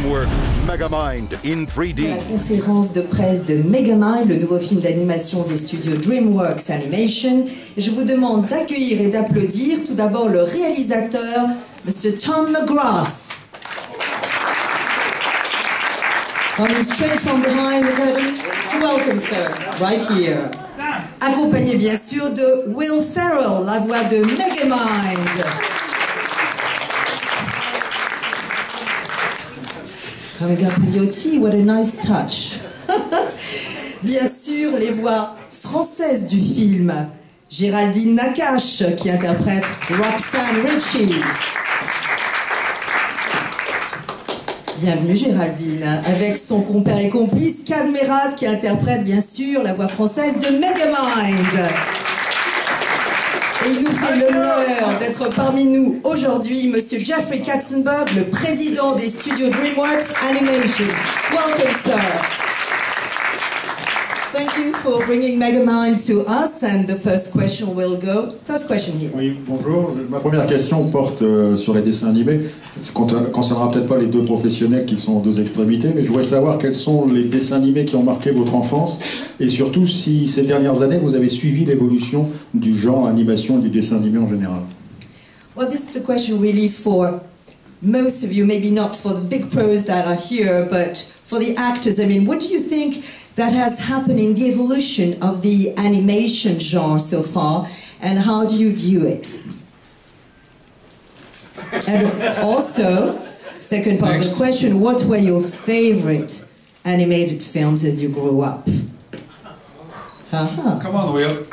DreamWorks Megamind in 3D. La conférence de presse de Megamind, le nouveau film d'animation des studios DreamWorks Animation. Et je vous demande d'accueillir et d'applaudir tout d'abord le réalisateur, Mr. Tom McGrath. Coming straight from behind the curtain. Welcome, sir. Right here. Accompagné bien sûr de Will Ferrell, la voix de Megamind. Coming up with your tea, what a nice touch. Bien sûr, les voix françaises du film. Géraldine Nakache qui interprète Roxanne Ritchie. Bienvenue Géraldine, avec son compère et complice Kad Merad qui interprète bien sûr la voix française de Megamind. Et il nous fait l'honneur d'être parmi nous aujourd'hui, Monsieur Jeffrey Katzenberg, le président des studios DreamWorks Animation. Welcome, sir. Thank you for bringing Megamind to us, and the first question will go. First question here. Oui, bonjour. Ma première question porte sur les dessins animés. Ça ne concernera peut-être pas les deux professionnels qui sont aux deux extrémités, mais je voudrais savoir quels sont les dessins animés qui ont marqué votre enfance et surtout si ces dernières années vous avez suivi l'évolution du genre animation et du dessin animé en général. Well, this is the question really for most of you, maybe not for the big pros that are here, but for the actors. I mean, what do you think that has happened in the evolution of the animation genre so far, and how do you view it? And also, second part of the question, what were your favorite animated films as you grew up? Come on, Will.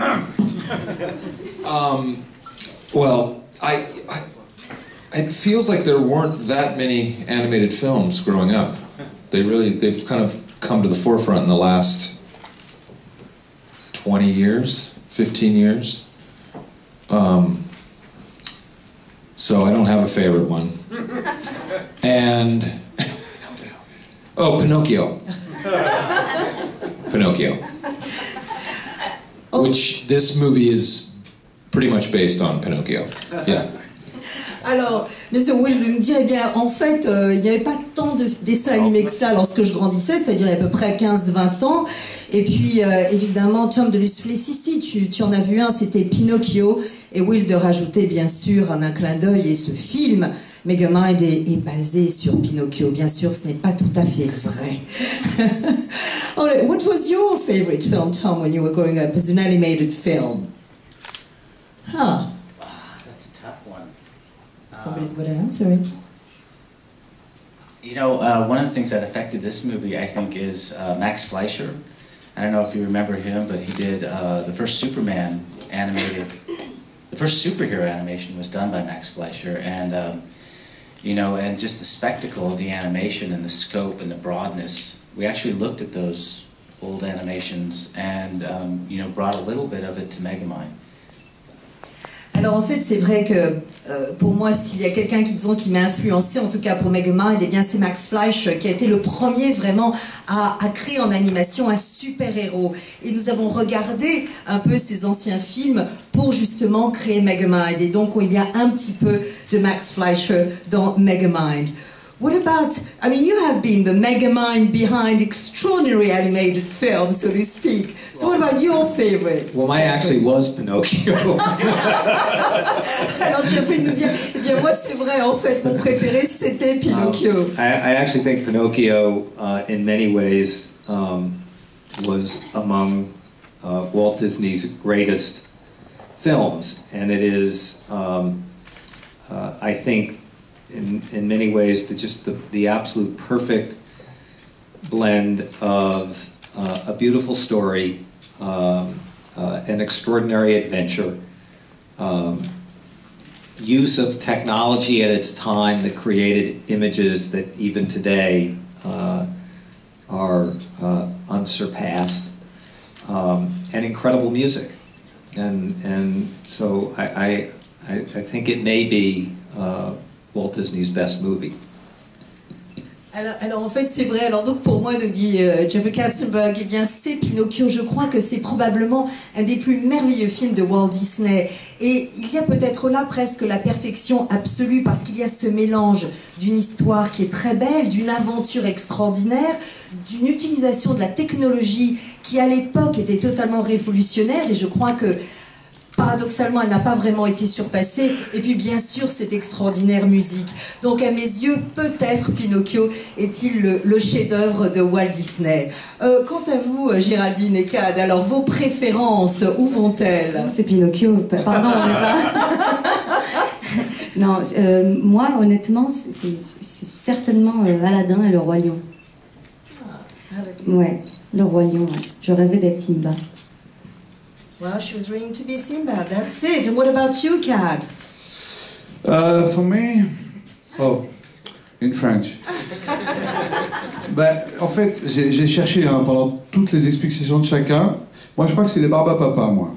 Well, it feels like there weren't that many animated films growing up. They've kind of come to the forefront in the last 20 years, 15 years. So I don't have a favorite one. And, oh, Pinocchio. Pinocchio. Which this movie is pretty much based on Pinocchio. Yeah. Alors, Monsieur Will nous dit, eh bien, en fait, il n'y avait pas tant de dessins animés que ça lorsque je grandissais, c'est-à-dire il y a à peu près 15-20 ans. Et puis, évidemment, Tom de Lusflé, si, tu en as vu un, c'était Pinocchio. Et Will de rajouter, bien sûr, en un clin d'œil, et ce film, Megamind, est basé sur Pinocchio. Bien sûr, ce n'est pas tout à fait vrai. What was your favorite film, Tom, when you were growing up as an animated film? Huh. That's a tough one. Somebody's got to answer it. You know, one of the things that affected this movie, I think, is Max Fleischer. I don't know if you remember him, but he did the first Superman animated. The first superhero animation was done by Max Fleischer, and you know, and just the spectacle of the animation and the scope and the broadness. We actually looked at those old animations and you know, brought a little bit of it to Megamind. Alors en fait c'est vrai que pour moi s'il y a quelqu'un qui m'a influencé en tout cas pour Megamind, eh bien c'est Max Fleisch qui a été le premier vraiment à créer en animation un super-héros. Et nous avons regardé un peu ces anciens films pour justement créer Megamind. Et donc il y a un petit peu de Max Fleischer dans Megamind. What about, I mean, you have been the Megamind behind extraordinary animated films, so to speak. So what about your favorites? Well, mine actually was Pinocchio. Alors Jeffrey nous dit, eh bien moi c'est vrai, en fait, mon préféré c'était Pinocchio. I actually think Pinocchio, in many ways, was among Walt Disney's greatest films. And it is, I think, in many ways, just the absolute perfect blend of a beautiful story, an extraordinary adventure, use of technology at its time that created images that even today are unsurpassed, and incredible music. And so I think it may be Walt Disney's best movie. Alors en fait c'est vrai, alors donc pour moi nous dit Jeffrey Katzenberg, eh bien c'est Pinocchio, je crois que c'est probablement un des plus merveilleux films de Walt Disney et il y a peut-être là presque la perfection absolue parce qu'il y a ce mélange d'une histoire qui est très belle, d'une aventure extraordinaire, d'une utilisation de la technologie qui à l'époque était totalement révolutionnaire et je crois que paradoxalement, elle n'a pas vraiment été surpassée. Et puis, bien sûr, cette extraordinaire musique. Donc, à mes yeux, peut-être Pinocchio est-il le chef-d'œuvre de Walt Disney. Quant à vous, Géraldine et Cad, alors vos préférences, où vont-elles? C'est Pinocchio. Pardon, on n'est pas... Non, moi, honnêtement, c'est certainement Aladdin et le Roi Lion. Ouais, le Roi Lion. Ouais. Je rêvais d'être Simba. Well, she was dreaming to be Simba, that's it. And what about you, Cad? For me, in French. En fait, j'ai cherché pendant toutes les explications de chacun. Moi, je crois que c'est les Barbapapa, moi.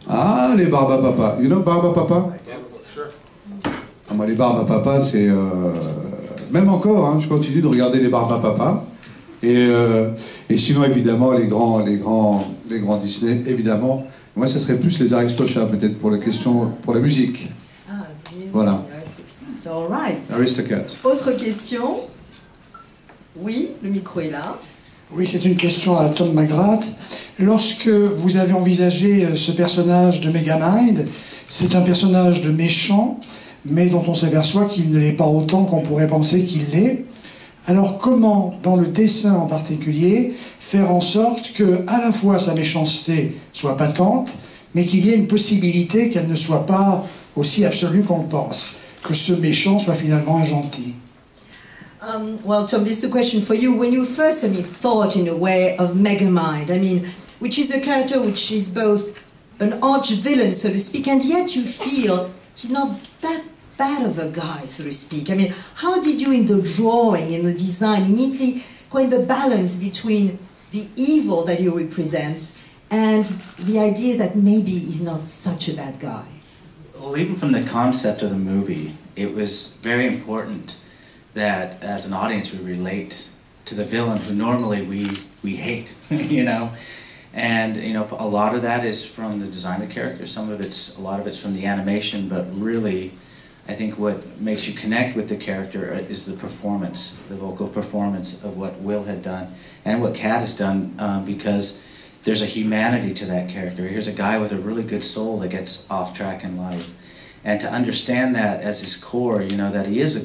Ah, les Barbapapa. You know Barbapapa? Yeah, sure. Ah, moi, les Barbapapa, c'est... Même encore, je continue de regarder les Barbapapa. Et sinon, évidemment, les grands Disney, évidemment. Moi, ça serait plus les Aristochats, peut-être, pour la musique. Ah, voilà. All right. Aristocats. Autre question? Oui, le micro est là. Oui, c'est une question à Tom McGrath. Lorsque vous avez envisagé ce personnage de Megamind, c'est un personnage de méchant, mais dont on s'aperçoit qu'il ne l'est pas autant qu'on pourrait penser qu'il l'est. Alors comment, dans le dessin en particulier, faire en sorte que à la fois sa méchanceté soit patente, mais qu'il y ait une possibilité qu'elle ne soit pas aussi absolue qu'on le pense, que ce méchant soit finalement un gentil? Well, Tom, this is a question for you. When you first, thought in a way of Megamind, which is a character which is both an arch-villain, so to speak, and yet you feel he's not that bad of a guy, so to speak. How did you, in the drawing, in the design, immediately find the balance between the evil that he represents and the idea that maybe he's not such a bad guy? Well, even from the concept of the movie, it was very important that as an audience we relate to the villain who normally we hate, you know. And a lot of that is from the design of the character. A lot of it's from the animation, but really, I think what makes you connect with the character is the performance, the vocal performance of what Will had done and what Kat has done, because there's a humanity to that character. Here's a guy with a really good soul that gets off track in life. And to understand that as his core, that he has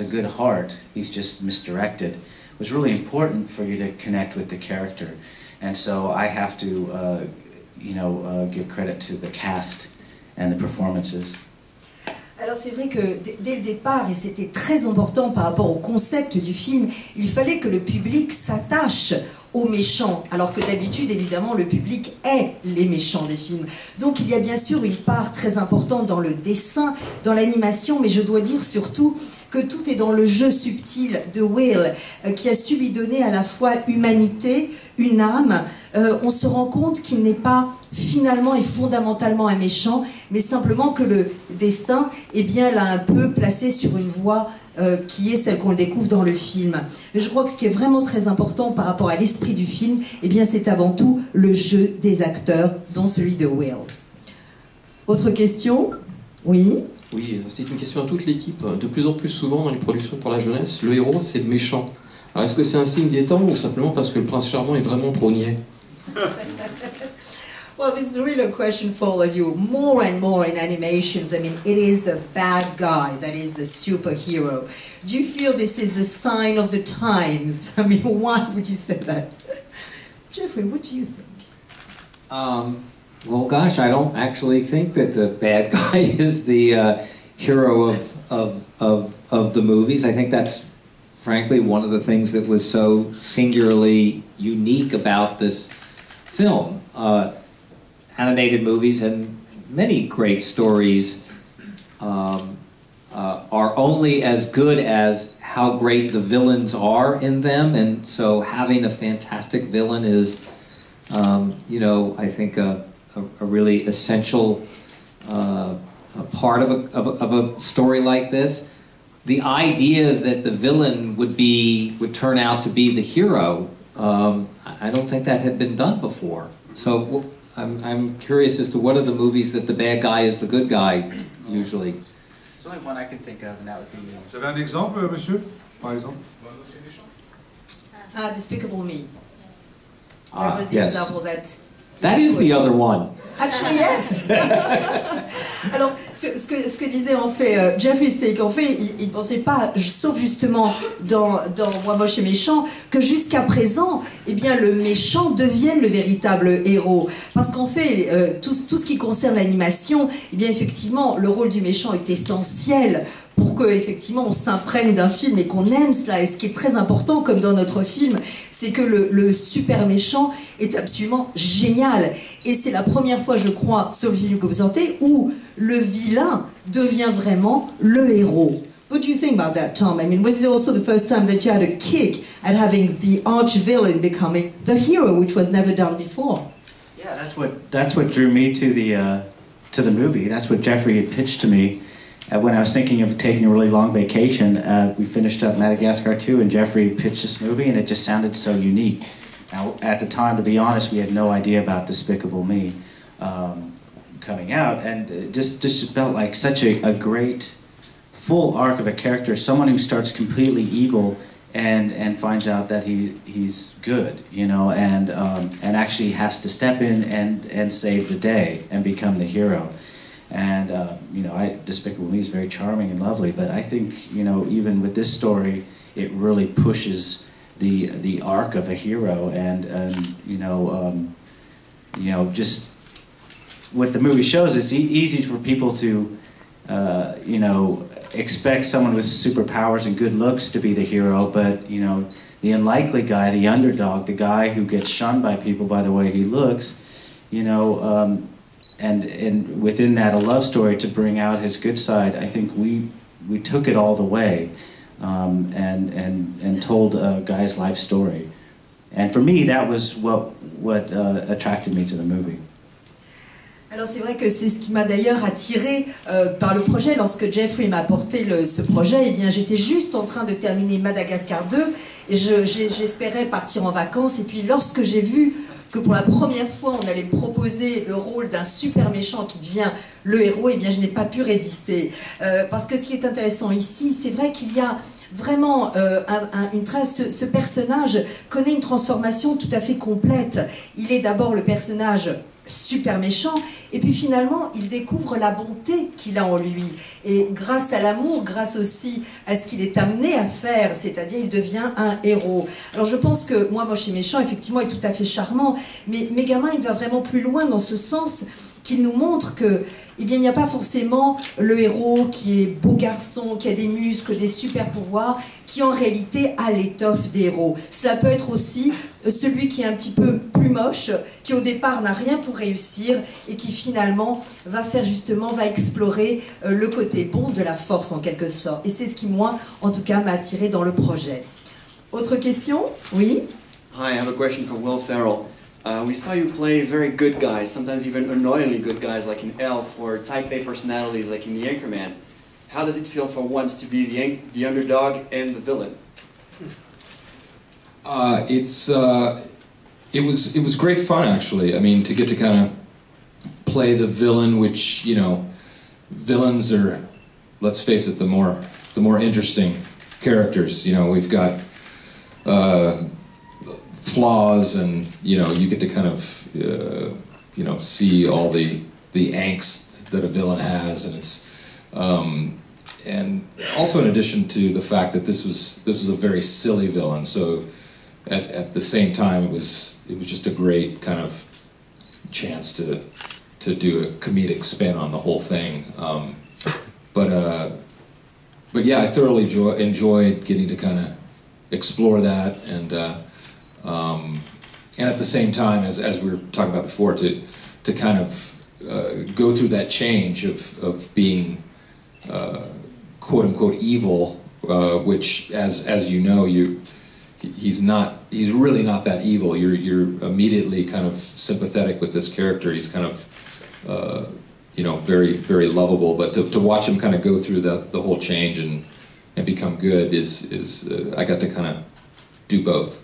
a good heart, he's just misdirected, was really important for you to connect with the character. And so I have to, give credit to the cast and the performances. Alors c'est vrai que dès le départ, et c'était très important par rapport au concept du film, il fallait que le public s'attache aux méchants, alors que d'habitude, évidemment, le public est les méchants des films. Donc il y a bien sûr une part très importante dans le dessin, dans l'animation, mais je dois dire surtout que tout est dans le jeu subtil de Will, qui a su lui donner à la fois humanité, une âme. On se rend compte qu'il n'est pas finalement et fondamentalement un méchant, mais simplement que le destin, l'a un peu placé sur une voie qui est celle qu'on découvre dans le film. Mais je crois que ce qui est vraiment très important par rapport à l'esprit du film, c'est avant tout le jeu des acteurs, dont celui de Will. Autre question? Oui. Oui, c'est une question à toute l'équipe. De plus en plus souvent dans les productions pour la jeunesse, le héros c'est le méchant. Alors est-ce que c'est un signe des temps ou simplement parce que le prince charmant est vraiment trop niais? Well, this is really a question for all of you. More and more in animations, it is the bad guy that is the superhero. Do you feel this is a sign of the times? Why would you say that? Jeffrey, what do you think? Well, gosh, I don't actually think that the bad guy is the hero of the movies. I think that's, frankly, one of the things that was so singularly unique about this film. Animated movies and many great stories are only as good as how great the villains are in them, and so having a fantastic villain is, I think a really essential part of a story like this. the idea that the villain would turn out to be the hero, I don't think that had been done before. So I'm curious as to what are the movies that the bad guy is the good guy usually. There's only one I can think of, and that would be. Vous avez un exemple, monsieur, par exemple? Despicable Me. That was the Yes. example that. That is the other one. Actually, yes. Alors, ce que disait en fait Jeffrey, c'est qu'en fait, il ne pensait pas, sauf justement dans Moi moche et méchant, que jusqu'à présent, eh bien, le méchant devienne le véritable héros. Parce qu'en fait, tout ce qui concerne l'animation, eh bien, effectivement, le rôle du méchant est essentiel pour que effectivement on s'imprègne d'un film et qu'on aime cela. Et ce qui est très important, comme dans notre film, c'est que le super méchant est absolument génial. Et c'est la première fois, je crois, sauf le film que vous sentez, où le vilain devient vraiment le héros. What do you think about that, Tom? I mean, was it also the first time that you had a kick at having the arch villain becoming the hero, which was never done before? Yeah, that's what drew me to the movie. That's what Jeffrey had pitched to me. When I was thinking of taking a really long vacation, we finished up Madagascar 2, and Jeffrey pitched this movie, and it just sounded so unique. Now, at the time, to be honest, we had no idea about Despicable Me coming out, and it just felt like such a great full arc of a character, someone who starts completely evil and finds out that he's good, you know, and actually has to step in and save the day and become the hero. And, you know, Despicable Me is very charming and lovely, but I think, you know, even with this story, it really pushes the arc of a hero, and you know, just what the movie shows, it's easy for people to, you know, expect someone with superpowers and good looks to be the hero, but, you know, the unlikely guy, the underdog, the guy who gets shunned by people by the way he looks, you know, and within that, a love story to bring out his good side. I think we took it all the way, and told a guy's life story. And for me, that was what attracted me to the movie. Alors c'est vrai que c'est ce qui m'a d'ailleurs attiré par le projet. Lorsque Jeffrey m'a apporté ce projet, eh bien j'étais juste en train de terminer Madagascar 2 et j'espérais partir en vacances. Et puis lorsque j'ai vu que pour la première fois on allait me proposer le rôle d'un super méchant qui devient le héros, eh bien je n'ai pas pu résister. Parce que ce qui est intéressant ici, c'est vrai qu'il y a vraiment une trace. Ce personnage connaît une transformation tout à fait complète. Il est d'abord le personnage super méchant, et puis finalement il découvre la bonté qu'il a en lui, et grâce à l'amour, grâce aussi à ce qu'il est amené à faire, c'est-à-dire il devient un héros. Alors je pense que Moi moche et méchant effectivement est tout à fait charmant, mais Megamind il va vraiment plus loin dans ce sens qu'il nous montre que eh bien, il n'y a pas forcément le héros qui est beau garçon, qui a des muscles, des super pouvoirs, qui en réalité a l'étoffe des héros. Cela peut être aussi celui qui est un petit peu plus moche, qui au départ n'a rien pour réussir et qui finalement va explorer le côté bon de la force en quelque sorte. Et c'est ce qui, moi, en tout cas, m'a attiré dans le projet. Autre question? Oui? Hi, I have a question for Will Ferrell. We saw you play very good guys, sometimes even annoyingly good guys like in Elf, or type A personalities like in The Anchorman. How does it feel for once to be the underdog and the villain? It was great fun actually. I mean, to get to kind of play the villain, which, you know, villains are, let's face it, the more interesting characters. You know, we've got flaws, and you know, you get to kind of you know, see all the angst that a villain has, and it's and also in addition to the fact that this was a very silly villain, so at the same time it was just a great kind of chance to do a comedic spin on the whole thing. But yeah, I thoroughly enjoyed getting to kind of explore that, and at the same time, as we were talking about before, to kind of go through that change of being quote unquote evil, which as you know, he's really not that evil. You're immediately kind of sympathetic with this character. He's kind of you know, very, very lovable, but to watch him kind of go through the whole change and and become good I got to kind of do both.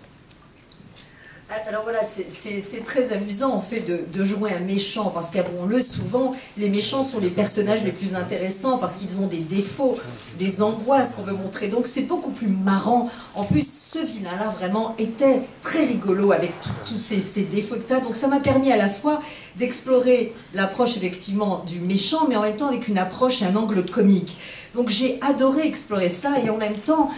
Alors voilà, c'est très amusant en fait de jouer un méchant, parce qu'avouons-le, souvent les méchants sont les personnages les plus intéressants parce qu'ils ont des défauts, des angoisses qu'on veut montrer, donc c'est beaucoup plus marrant. En plus, ce vilain-là vraiment était très rigolo avec tous ses défauts, etc. Donc ça m'a permis à la fois d'explorer l'approche effectivement du méchant, mais en même temps avec une approche et un angle comique. Donc j'ai adoré explorer cela, et en même temps,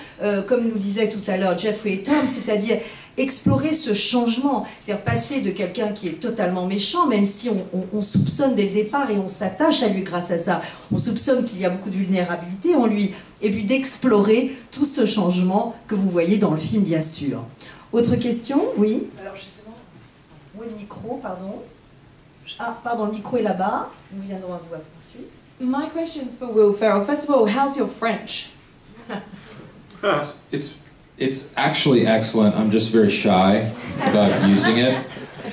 comme nous disait tout à l'heure Jeffrey Tom, c'est-à-dire explorer ce changement, c'est-à-dire passer de quelqu'un qui est totalement méchant, même si on soupçonne dès le départ et on s'attache à lui grâce à ça, on soupçonne qu'il y a beaucoup de vulnérabilité en lui, et puis d'explorer tout ce changement que vous voyez dans le film, bien sûr. Autre question? Oui. Alors justement, où est le micro, pardon? Ah, pardon, le micro est là-bas, nous viendrons à vous ensuite. My question's for Will Ferrell. First of all, how's your French? It's actually excellent. I'm just very shy about using it,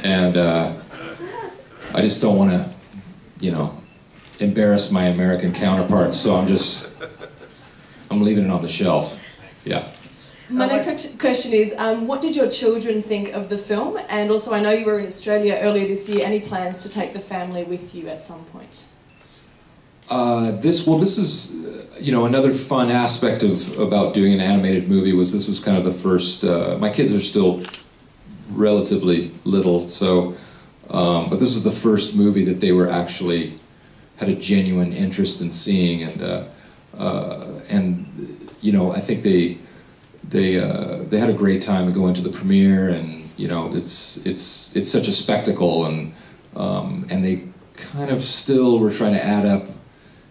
and I just don't want to, you know, embarrass my American counterparts. So I'm leaving it on the shelf. Yeah. My next question is, what did your children think of the film? And also, I know you were in Australia earlier this year. Any plans to take the family with you at some point? This is, you know, another fun aspect about doing an animated movie was this was kind of the first, my kids are still relatively little, so, but this was the first movie that they were actually, had a genuine interest in seeing, and you know, I think they had a great time going to the premiere, and you know, it's such a spectacle, and they kind of still were trying to add up,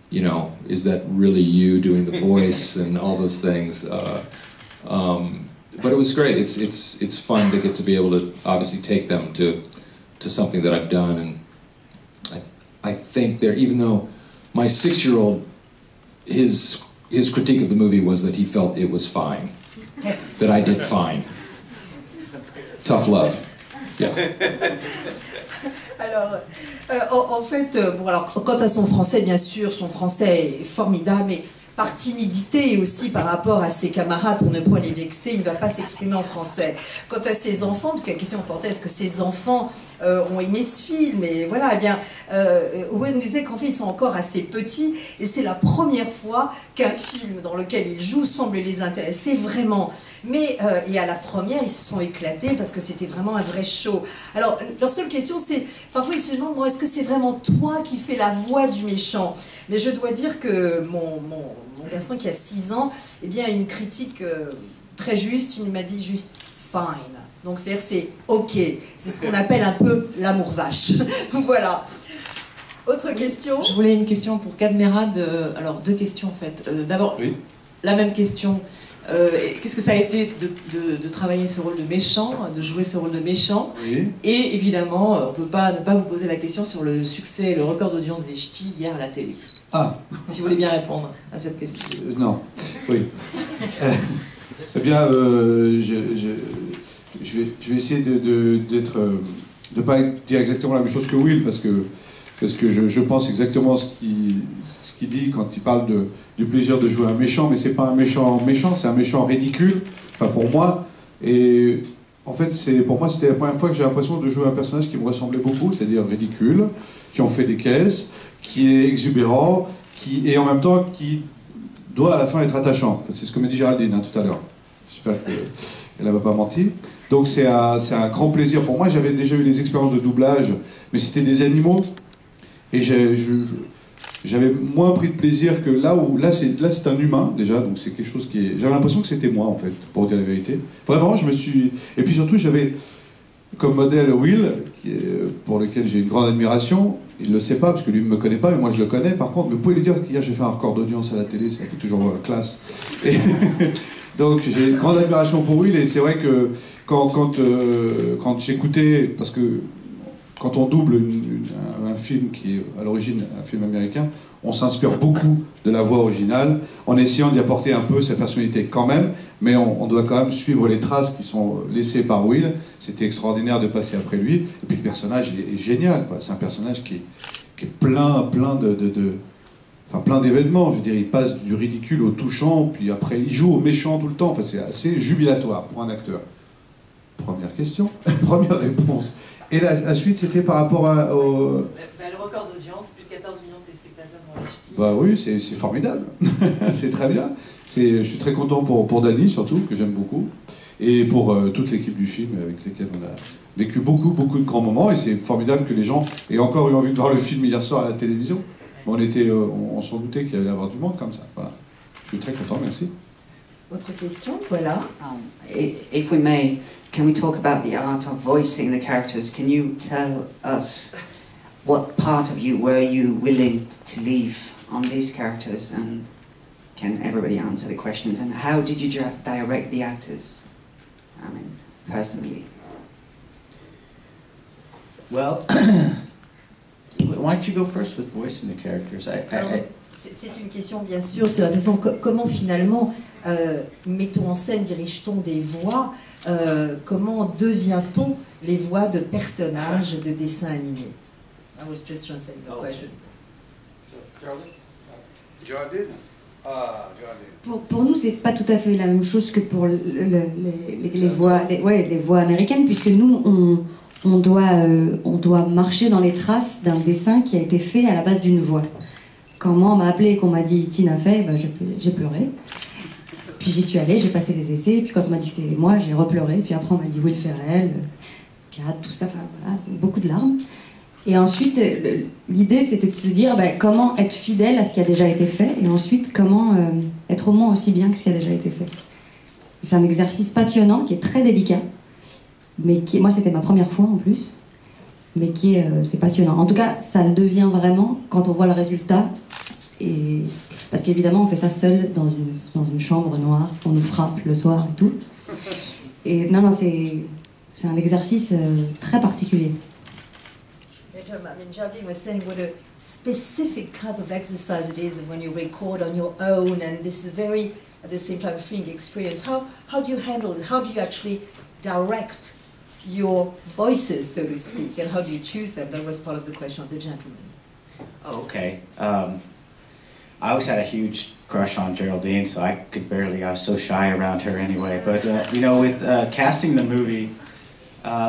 you know, is that really you doing the voice and all those things? But it was great. It's fun to get to be able to obviously take them to something that I've done, and I think there, even though my 6-year-old, his critique of the movie was that he felt it was fine, that I did fine. Tough love. Yeah. Alors, en fait, bon, alors, quant à son français, bien sûr, son français est formidable, mais par timidité et aussi par rapport à ses camarades, pour ne point les vexer, il ne va pas s'exprimer en français. Quant à ses enfants, parce que la question portait, est-ce que ses enfants ont aimé ce film? Et voilà, eh bien, Owen disait qu'en fait, ils sont encore assez petits, et c'est la première fois qu'un film dans lequel ils jouent semble les intéresser vraiment. Mais, et à la première, ils se sont éclatés parce que c'était vraiment un vrai show. Alors, leur seule question, c'est, parfois ils se demandent, bon, est-ce que c'est vraiment toi qui fais la voix du méchant? Mais je dois dire que mon garçon qui a 6 ans, eh bien, a une critique très juste, il m'a dit juste « fine ». Donc, c'est-à-dire c'est « ok ». C'est ce qu'on appelle un peu l'amour vache. Voilà. Autre question? Je voulais une question pour Cadmerad. Alors, 2 questions en fait. D'abord, oui. La même question. Qu'est-ce que ça a été de travailler ce rôle de méchant, de jouer ce rôle de méchant? Oui. Et évidemment, on ne peut pas ne pas vous poser la question sur le succès et le record d'audience des Ch'tis hier à la télé. Ah. Si vous voulez bien répondre à cette question. Non, oui. Eh bien, je vais essayer de ne pas dire exactement la même chose que Will, parce que je pense exactement ce qu'il dit quand il parle du plaisir de jouer un méchant, mais c'est pas un méchant, c'est un méchant ridicule, enfin pour moi. Et en fait, pour moi, c'était la première fois que j'ai l'impression de jouer un personnage qui me ressemblait beaucoup, c'est-à-dire ridicule, qui en fait des caisses, qui est exubérant, et en même temps qui doit à la fin être attachant. Enfin, c'est ce que m'a dit Géraldine tout à l'heure. J'espère qu'elle ne m'a pas menti. Donc c'est un grand plaisir pour moi. J'avais déjà eu des expériences de doublage, mais c'était des animaux. Et j'avais moins pris de plaisir que là c'est un humain déjà, donc c'est quelque chose qui est... J'avais l'impression que c'était moi en fait, pour dire la vérité. Vraiment, je me suis... Et puis surtout, j'avais comme modèle Will, pour lequel j'ai une grande admiration. Il ne le sait pas, parce que lui ne me connaît pas, mais moi je le connais. Par contre, vous pouvez lui dire qu'hier j'ai fait un record d'audience à la télé, ça fait toujours classe. Et donc j'ai une grande admiration pour Will, et c'est vrai que quand j'écoutais, parce que quand on double un film qui est à l'origine un film américain, on s'inspire beaucoup de la voix originale, en essayant d'y apporter un peu sa personnalité quand même, mais on doit quand même suivre les traces qui sont laissées par Will. C'était extraordinaire de passer après lui, et puis le personnage est génial, c'est un personnage qui est plein de... enfin plein d'événements. Je veux dire, il passe du ridicule au touchant, puis après il joue au méchant tout le temps. Enfin, c'est assez jubilatoire pour un acteur. Première question, première réponse. Et la suite, c'était par rapport au... le record d'audience, plus de 14 millions de téléspectateurs dans l'HT. Bah oui, c'est formidable. C'est très bien. Je suis très content pour Dany, surtout, que j'aime beaucoup. Et pour toute l'équipe du film, avec lesquels on a vécu beaucoup de grands moments. Et c'est formidable que les gens aient encore eu envie de voir le film hier soir à la télévision. On s'en doutait qu'il allait y avoir du monde comme ça. Voilà. Je suis très content, merci. Autre question, voilà. If we may, can we talk about the art of voicing the characters? Can you tell us what part of you were you willing to leave on these characters? And can everybody answer the questions? And how did you direct the actors? I mean, personally. Well, why don't you go first with voicing the characters? C'est une question bien sûr sur la façon comment finalement mettons en scène, dirige-t-on des voix, comment devient-on les voix de personnages de dessins animés? I was just translating the question. Pour nous, c'est pas tout à fait la même chose que pour les voix américaines, puisque nous, on doit marcher dans les traces d'un dessin qui a été fait à la base d'une voix. Quand moi on m'a appelé et qu'on m'a dit Tina Fey, j'ai pleuré. Puis j'y suis allée, j'ai passé les essais, et puis quand on m'a dit que c'était moi, j'ai repleuré. Puis après on m'a dit Will Ferrell, Kat, tout ça, enfin voilà, beaucoup de larmes. Et ensuite, l'idée c'était de se dire comment être fidèle à ce qui a déjà été fait, et ensuite comment être au moins aussi bien que ce qui a déjà été fait. C'est un exercice passionnant, qui est très délicat, mais moi c'était ma première fois en plus, mais c'est passionnant. En tout cas, ça le devient vraiment quand on voit le résultat, et parce qu'évidemment on fait ça seul dans une chambre noire, on nous frappe le soir et tout. Et non, c'est un exercice très particulier. I mean, Jardine was saying what a specific type of exercise it is when you record on your own, and this is very, at the same time, freeing experience. How do you handle it? How do you actually direct your voices, so to speak, and how do you choose them? That was part of the question of the gentleman. Oh, okay. I always had a huge crush on Geraldine, so I was so shy around her anyway. But, you know, with casting the movie,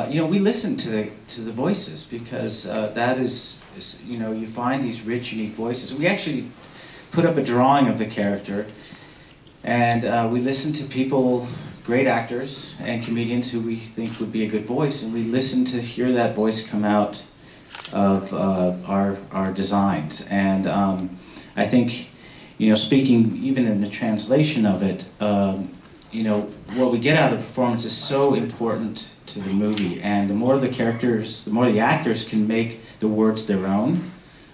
you know, we listen to the voices, because that is, you know, you find these rich, unique voices. We actually put up a drawing of the character, and we listen to people, great actors and comedians who we think would be a good voice, and we listen to hear that voice come out of our designs. And I think, you know, speaking even in the translation of it, you know, what we get out of the performance is so important to the movie, and the more the actors can make the words their own,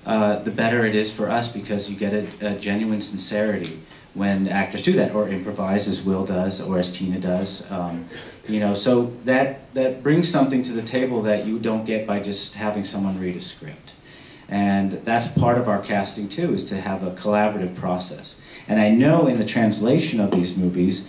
the better it is for us, because you get a genuine sincerity when actors do that, or improvise as Will does, or as Tina does. You know, so that brings something to the table that you don't get by just having someone read a script. And that's part of our casting too, is to have a collaborative process. And I know in the translation of these movies,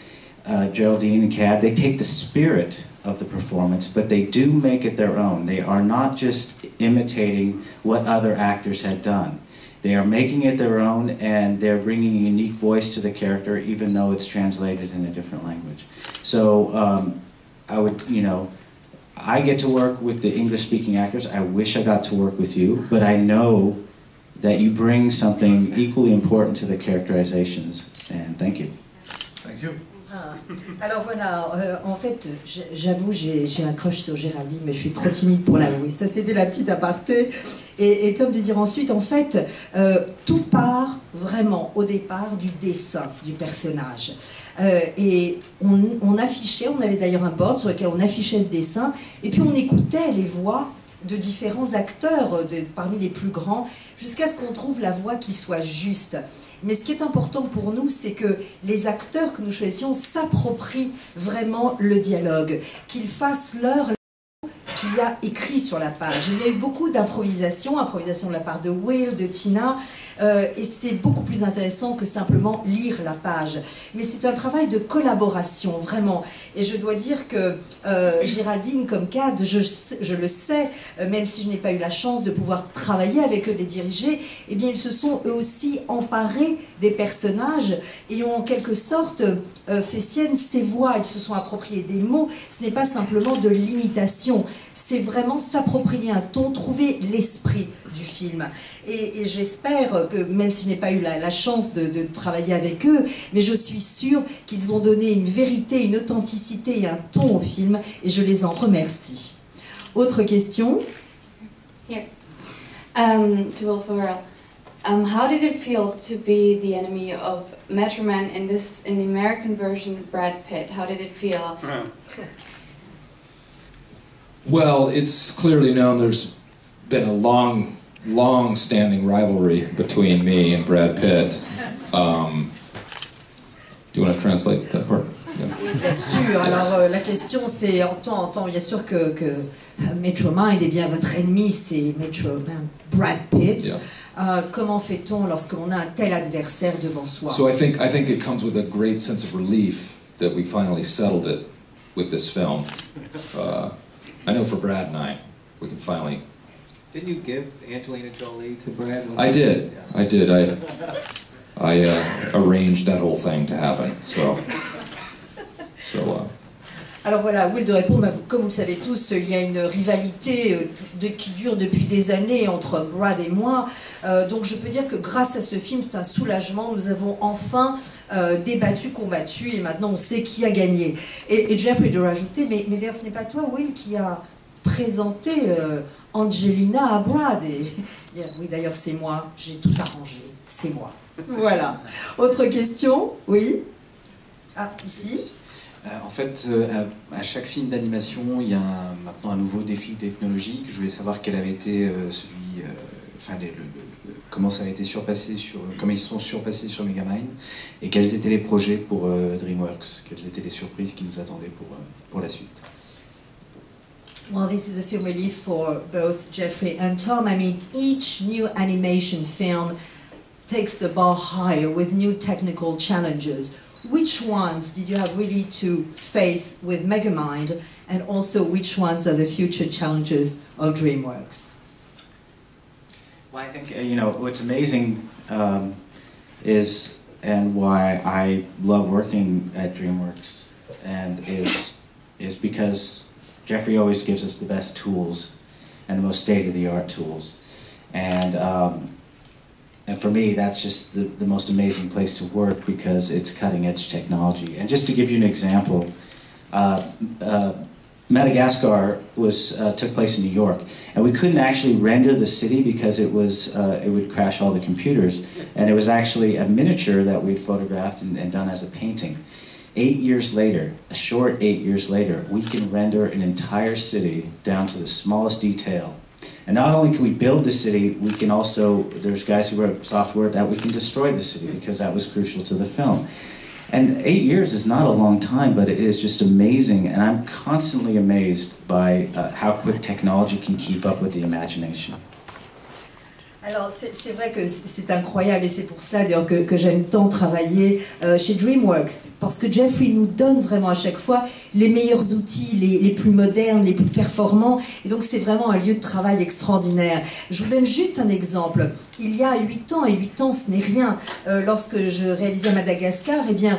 Geraldine and Cad, they take the spirit of the performance, but they do make it their own. They are not just imitating what other actors had done. They are making it their own, and they're bringing a unique voice to the character, even though it's translated in a different language. So I would, you know, I get to work with the English-speaking actors. I wish I got to work with you, but I know that you bring something equally important to the characterizations, and thank you. Thank you. Alors voilà, en fait, j'avoue, j'ai un crush sur Géraldine, mais je suis trop timide pour l'avouer. Ça, c'était la petite aparté. Et comme de dire ensuite, en fait, tout part vraiment au départ du dessin du personnage. Et on affichait, on avait d'ailleurs un board sur lequel on affichait ce dessin, et puis on écoutait les voix de différents acteurs, parmi les plus grands, jusqu'à ce qu'on trouve la voix qui soit juste. Mais ce qui est important pour nous, c'est que les acteurs que nous choisissions s'approprient vraiment le dialogue, qu'ils fassent leur, qu'ils qu'il y a écrit sur la page. Il y a eu beaucoup d'improvisation de la part de Will, de Tina, et c'est beaucoup plus intéressant que simplement lire la page. Mais c'est un travail de collaboration, vraiment. Et je dois dire que Géraldine, comme Cad, je le sais, même si je n'ai pas eu la chance de pouvoir travailler avec eux, les diriger, eh bien ils se sont eux aussi emparés des personnages et ont en quelque sorte fait sienne ces voix. Ils se sont appropriés des mots. Ce n'est pas simplement de l'imitation, c'est vraiment s'approprier un ton, trouver l'esprit du film. Et j'espère que, même si je n'ai pas eu la chance de travailler avec eux, mais je suis sûre qu'ils ont donné une vérité, une authenticité et un ton au film, et je les en remercie. Autre question? Here. To Will Ferrell. How did it feel to be the enemy of Metro Man in the American version, Brad Pitt? How did it feel? Well, it's clearly known there's been a long-standing rivalry between me and Brad Pitt. Do you want to translate that part? Oui, bien sûr. Alors la question c'est, en temps, bien sûr que Metro Mind, eh bien votre ennemi c'est Metro Man, Brad Pitt. Yeah. Comment fait-on lorsque l'on a un tel adversaire devant soi? So I think it comes with a great sense of relief that we finally settled it with this film. I know for Brad and I, we can finally. Didn't you give Angelina Jolie to Brad? I did. I arranged that whole thing to happen. Alors voilà, Will de répondre, comme vous le savez tous, il y a une rivalité qui dure depuis des années entre Brad et moi. Donc je peux dire que grâce à ce film, c'est un soulagement. Nous avons enfin débattu, combattu, et maintenant on sait qui a gagné. Et Jeffrey de rajouter, mais d'ailleurs ce n'est pas toi, Will, qui a présenté Angelina à Brad. Et oui, d'ailleurs c'est moi, j'ai tout arrangé, c'est moi. Voilà. Autre question? Oui? Ah, ici? En fait, à chaque film d'animation, il y a maintenant un nouveau défi technologique. Je voulais savoir quel avait été comment ça a été surpassé comment ils se sont surpassés sur Megamind, et quels étaient les projets pour DreamWorks, quelles étaient les surprises qui nous attendaient pour la suite. Well, this is a film really for both Jeffrey and Tom. I mean, each new animation film takes the bar higher with new technical challenges. Which ones did you have really to face with Megamind, and also which ones are the future challenges of DreamWorks? Well, I think, what's amazing is, and why I love working at DreamWorks, and is because Jeffrey always gives us the best tools and the most state-of-the-art tools. And for me, that's just the most amazing place to work, because it's cutting-edge technology. And just to give you an example, Madagascar took place in New York, and we couldn't actually render the city because it would crash all the computers. And it was actually a miniature that we'd photographed and done as a painting. 8 years later, a short 8 years later, we can render an entire city down to the smallest detail. And not only can we build the city, we can also, there's guys who wrote software that we can destroy the city, because that was crucial to the film. And 8 years is not a long time, but it is just amazing, and I'm constantly amazed by how quick technology can keep up with the imagination. Alors c'est vrai que c'est incroyable, et c'est pour cela d'ailleurs que j'aime tant travailler chez DreamWorks, parce que Jeffrey nous donne vraiment à chaque fois les meilleurs outils, les plus modernes, les plus performants, et donc c'est vraiment un lieu de travail extraordinaire. Je vous donne juste un exemple. Il y a 8 ans, et 8 ans ce n'est rien, lorsque je réalisais Madagascar, eh bien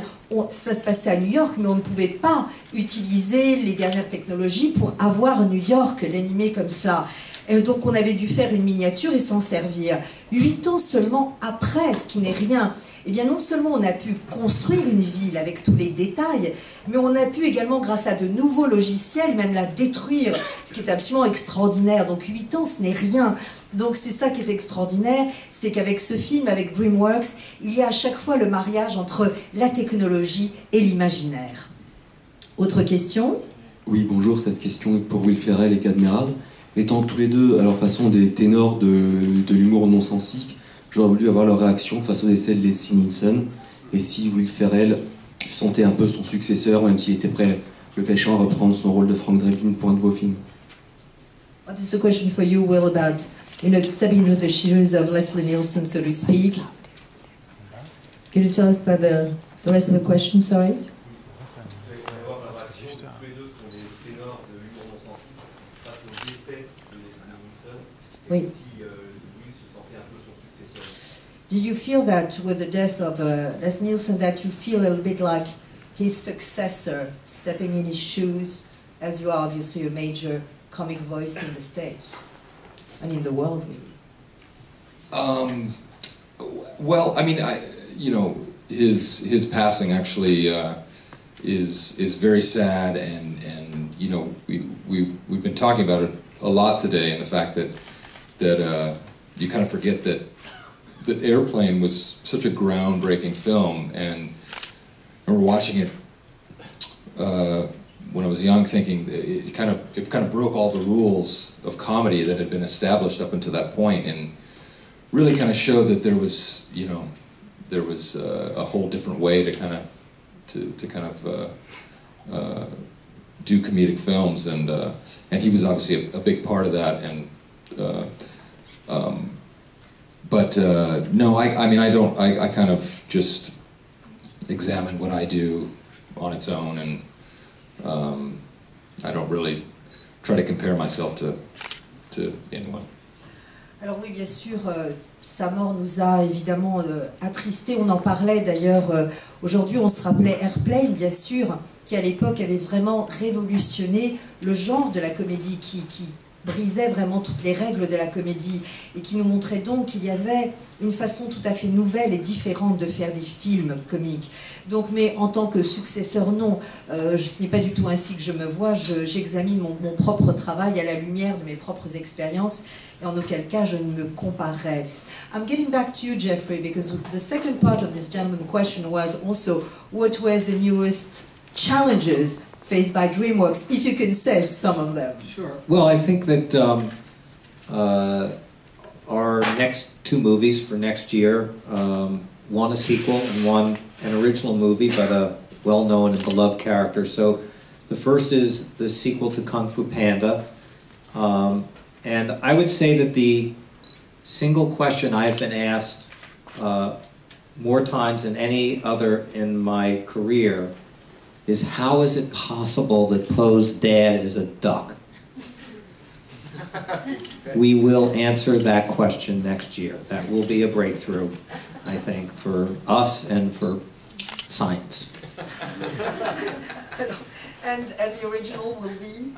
ça se passait à New York, mais on ne pouvait pas utiliser les dernières technologies pour avoir New York, l'animer comme cela. Et donc on avait dû faire une miniature et s'en servir. 8 ans seulement après, ce qui n'est rien, eh bien non seulement on a pu construire une ville avec tous les détails, mais on a pu également, grâce à de nouveaux logiciels, même la détruire, ce qui est absolument extraordinaire. Donc 8 ans, ce n'est rien. Donc c'est ça qui est extraordinaire, c'est qu'avec ce film, avec DreamWorks, il y a à chaque fois le mariage entre la technologie et l'imaginaire. Autre question? Oui, bonjour, cette question est pour Will Ferrell et Cad Merad. Étant tous les deux à leur façon des ténors de l'humour non-sensique, j'aurais voulu avoir leur réaction face aux essais de Leslie Nielsen, et si Will Ferrell sentait un peu son successeur, même s'il était prêt, le cas échéant, à reprendre son rôle de Frank Drebin pour un de vos films. What is the question for you, Will, about, you know, stepping into the shoes of Leslie Nielsen, so to speak? Can you tell us about the rest of the question, sorry? Oui. Did you feel that with the death of Les Nielsen, that you feel a little bit like his successor, stepping in his shoes, as you are obviously a major comic voice in the States and in the world, really? Well, I mean, you know, his passing actually is very sad, and you know, we've been talking about it a lot today, and the fact that you kind of forget that Airplane was such a groundbreaking film, and I remember watching it when I was young, thinking it kind of broke all the rules of comedy that had been established up until that point, and really kind of showed that there was, you know, a whole different way to kind of do comedic films, and he was obviously a big part of that, and no, I mean, I kind of just examine what I do on its own, and I don't really try to compare myself to anyone. Alors oui, bien sûr, sa mort nous a évidemment attristés. On en parlait d'ailleurs aujourd'hui, on se rappelait Airplane, bien sûr, qui à l'époque avait vraiment révolutionné le genre de la comédie, qui brisait vraiment toutes les règles de la comédie et qui nous montrait donc qu'il y avait une façon tout à fait nouvelle et différente de faire des films comiques. Donc, mais en tant que successeur, non, ce n'est pas du tout ainsi que je me vois. J'examine mon propre travail à la lumière de mes propres expériences et en auquel cas je ne me comparerais. I'm getting back to you, Jeffrey, because the second part of this gentleman's question was also what were the newest challenges faced by DreamWorks, if you can say some of them. Sure. Well, I think that our next two movies for next year, one a sequel and one an original movie, but a well-known and beloved character. So the first is the sequel to Kung Fu Panda. And I would say that the single question I've been asked more times than any other in my career is, how is it possible that Poe's dad is a duck? We will answer that question next year. That will be a breakthrough, I think, for us and for science. And the original will be?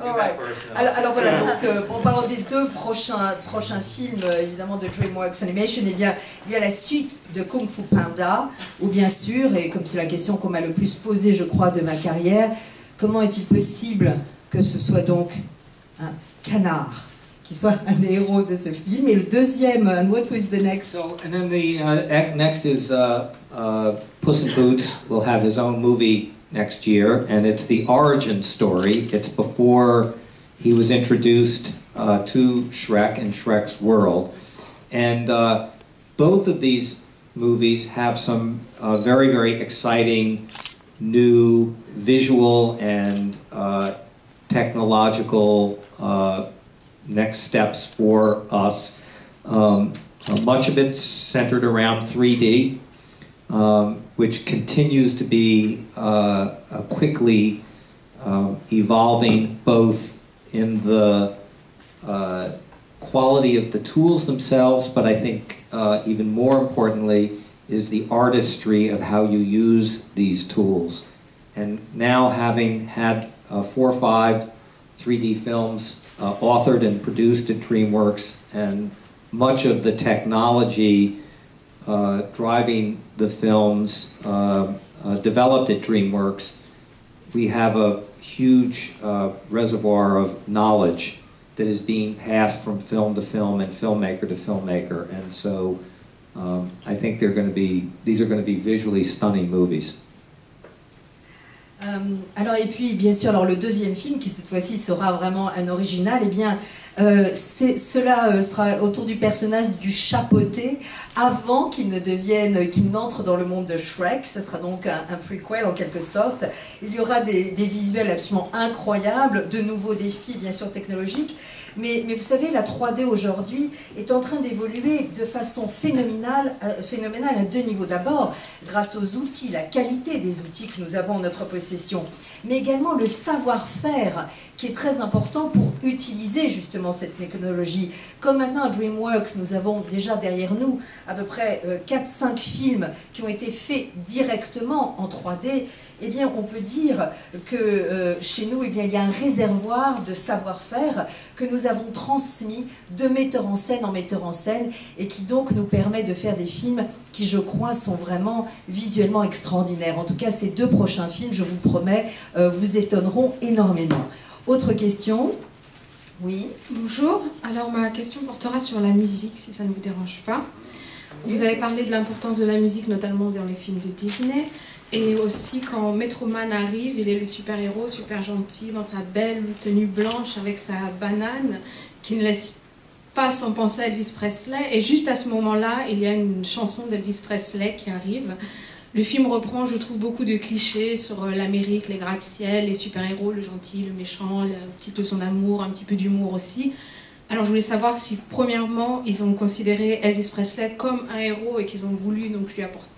All right. Alors voilà, donc en parlant des deux prochains films, évidemment, de DreamWorks Animation, eh bien, il y a la suite de Kung Fu Panda, où bien sûr, et comme c'est la question qu'on m'a le plus posée, je crois, de ma carrière, comment est-il possible que ce soit donc un canard qui soit un des héros de ce film? Et le deuxième, and what was the next? So, and then the next is Puss in Boots will have his own movie next year, and it's the origin story. It's before he was introduced to Shrek and Shrek's world. And both of these movies have some very, very exciting new visual and technological next steps for us. Much of it's centered around 3D. Which continues to be quickly evolving, both in the quality of the tools themselves, but I think even more importantly is the artistry of how you use these tools. And now, having had 4 or 5 3D films authored and produced at DreamWorks, and much of the technology driving the films developed at DreamWorks, we have a huge reservoir of knowledge that is being passed from film to film and filmmaker to filmmaker, and so I think these are going to be visually stunning movies. Alors et puis bien sûr, alors le deuxième film qui cette fois-ci sera vraiment un original, eh bien Cela sera autour du personnage du chapeauté avant qu'il ne devienne, qu'il n'entre dans le monde de Shrek. Ce sera donc un prequel en quelque sorte. Il y aura des visuels absolument incroyables, de nouveaux défis bien sûr technologiques. Mais vous savez, la 3D aujourd'hui est en train d'évoluer de façon phénoménale à deux niveaux. D'abord, grâce aux outils, la qualité des outils que nous avons en notre possession, mais également le savoir-faire qui est très important pour utiliser justement cette technologie. Comme maintenant à DreamWorks, nous avons déjà derrière nous à peu près 4-5 films qui ont été faits directement en 3D, eh bien on peut dire que chez nous, eh bien, il y a un réservoir de savoir-faire que nous avons transmis de metteur en scène en metteur en scène et qui donc nous permet de faire des films qui, je crois, sont vraiment visuellement extraordinaires. En tout cas, ces 2 prochains films, je vous promets, vous étonneront énormément. Autre question? Oui. Bonjour. Alors ma question portera sur la musique, si ça ne vous dérange pas. Vous avez parlé de l'importance de la musique, notamment dans les films de Disney. Et aussi quand Metro Man arrive, il est le super-héros, super gentil, dans sa belle tenue blanche avec sa banane, qui ne laisse pas sans penser à Elvis Presley. Et juste à ce moment-là, il y a une chanson d'Elvis Presley qui arrive. Le film reprend, je trouve, beaucoup de clichés sur l'Amérique, les gratte-ciel, les super-héros, le gentil, le méchant, la petite leçon d'amour, un petit peu d'humour aussi. Alors je voulais savoir si, premièrement, ils ont considéré Elvis Presley comme un héros et qu'ils ont voulu donc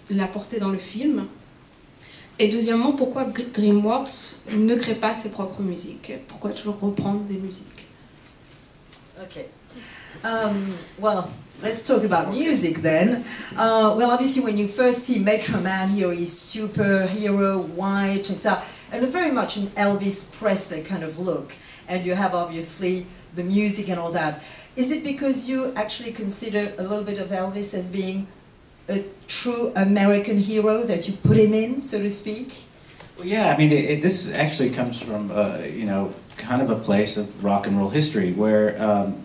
l'apporter dans le film. Et deuxièmement, pourquoi DreamWorks ne crée pas ses propres musiques? Pourquoi toujours reprendre des musiques? Okay. Well, let's talk about music then. Well, obviously, when you first see Metro Man here, he's superhero, white, etc., and very much an Elvis Presley kind of look. And you have obviously the music and all that. Is it because you actually consider a little bit of Elvis as being a true American hero that you put him in, so to speak? Well, yeah, I mean, this actually comes from, you know, kind of a place of rock and roll history where,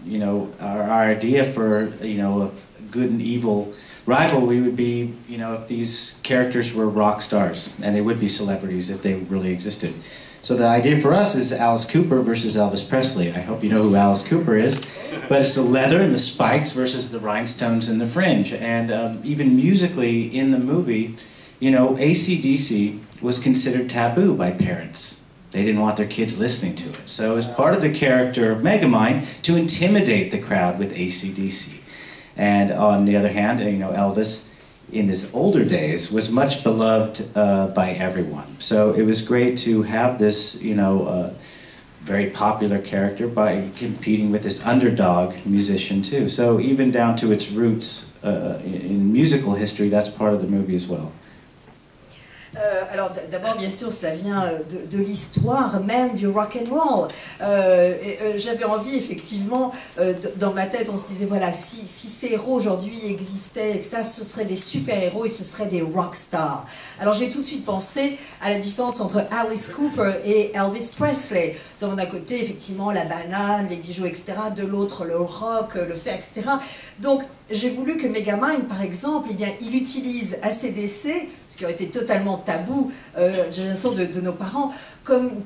you know, our idea for, you know, a good and evil rivalry would be, you know, if these characters were rock stars, and they would be celebrities if they really existed. So the idea for us is Alice Cooper versus Elvis Presley. I hope you know who Alice Cooper is, but it's the leather and the spikes versus the rhinestones and the fringe. And even musically in the movie, you know, AC/DC was considered taboo by parents. They didn't want their kids listening to it. So as part of the character of Megamind, to intimidate the crowd with AC/DC. And on the other hand, you know, Elvis, in his older days, was much beloved by everyone. So it was great to have this, you know, very popular character by competing with this underdog musician too. So even down to its roots in musical history, that's part of the movie as well. Alors d'abord, bien sûr, cela vient de l'histoire même du rock and roll. J'avais envie, effectivement, dans ma tête, on se disait, voilà, si ces héros aujourd'hui existaient, etc., ce seraient des super-héros et ce seraient des rock stars. Alors j'ai tout de suite pensé à la différence entre Alice Cooper et Elvis Presley. Nous avons d'un côté, effectivement, la banane, les bijoux, etc., de l'autre, le rock, le fer, etc. Donc, j'ai voulu que Megamind, par exemple, eh bien, il utilise AC/DC, ce qui aurait été totalement tabou, génération de nos parents, comme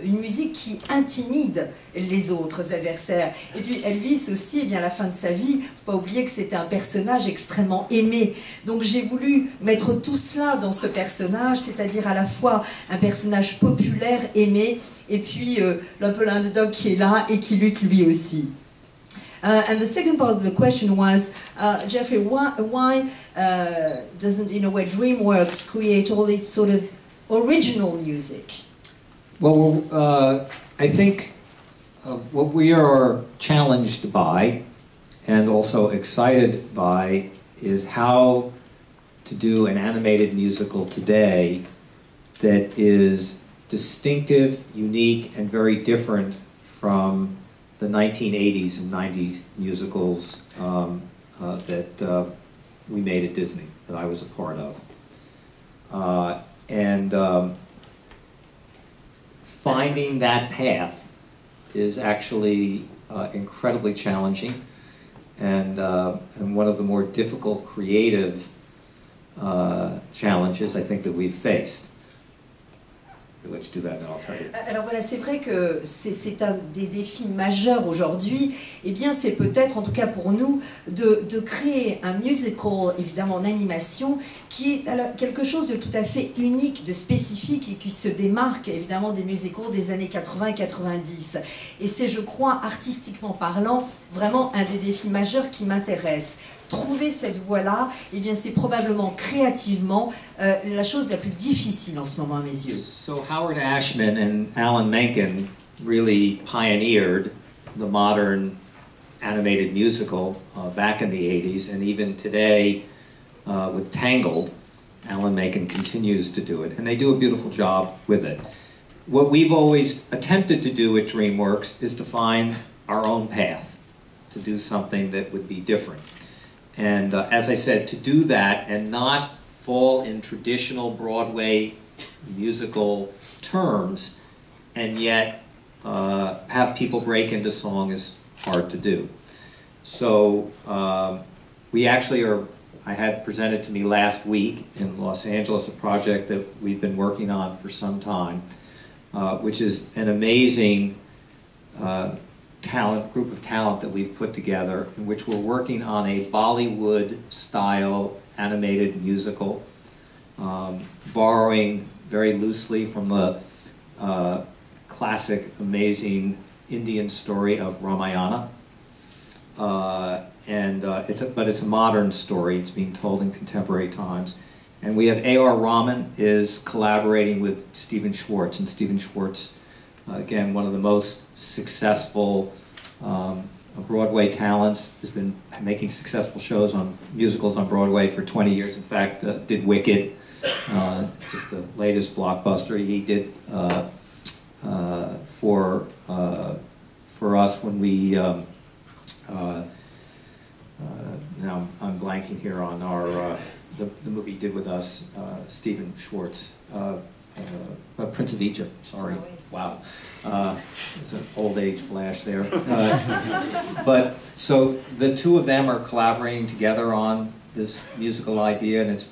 une musique qui intimide les autres adversaires. Et puis Elvis aussi, eh bien, à la fin de sa vie, il ne faut pas oublier que c'était un personnage extrêmement aimé. Donc j'ai voulu mettre tout cela dans ce personnage, c'est-à-dire à la fois un personnage populaire, aimé, et puis un peu l'underdog qui est là et qui lutte lui aussi. And the second part of the question was, Jeffrey, why doesn't, in a way, DreamWorks create all its sort of original music? Well, I think what we are challenged by and also excited by is how to do an animated musical today that is distinctive, unique, and very different from the 1980s and 90s musicals that we made at Disney, that I was a part of. And finding that path is actually incredibly challenging and one of the more difficult creative challenges I think that we've faced. I'll let you do that and then I'll tell you. Alors voilà, c'est vrai que c'est un des défis majeurs aujourd'hui. Eh bien, c'est peut-être, en tout cas pour nous, de créer un musical, évidemment en animation, qui est alors quelque chose de tout à fait unique, de spécifique et qui se démarque évidemment des musicals des années 80-90. Et c'est, je crois, artistiquement parlant, vraiment un des défis majeurs qui m'intéresse. Trouver cette voie-là, eh bien, c'est probablement créativement la chose la plus difficile en ce moment à mes yeux. So Howard Ashman and Alan Menken really pioneered the modern animated musical back in the 80s, and even today with Tangled, Alan Menken continues to do it, and they do a beautiful job with it. What we've always attempted to do at DreamWorks is to find our own path, to do something that would be different. And as I said, to do that and not fall in traditional Broadway musical terms and yet have people break into song is hard to do. So we actually I had presented to me last week in Los Angeles a project that we've been working on for some time, which is an amazing group of talent that we've put together, in which we're working on a Bollywood-style animated musical, borrowing very loosely from the classic, amazing Indian story of Ramayana. But it's a modern story. It's being told in contemporary times. And we have A.R. Rahman is collaborating with Stephen Schwartz, and Stephen Schwartz, again, one of the most successful Broadway talents, has been making successful shows on musicals on Broadway for 20 years. In fact, did Wicked, it's just the latest blockbuster. He did for us when we, now I'm blanking here on our, the movie he did with us, Stephen Schwartz, Prince of Egypt, sorry. Wow, it's an old age flash there. But so the two of them are collaborating together on this musical idea, and it's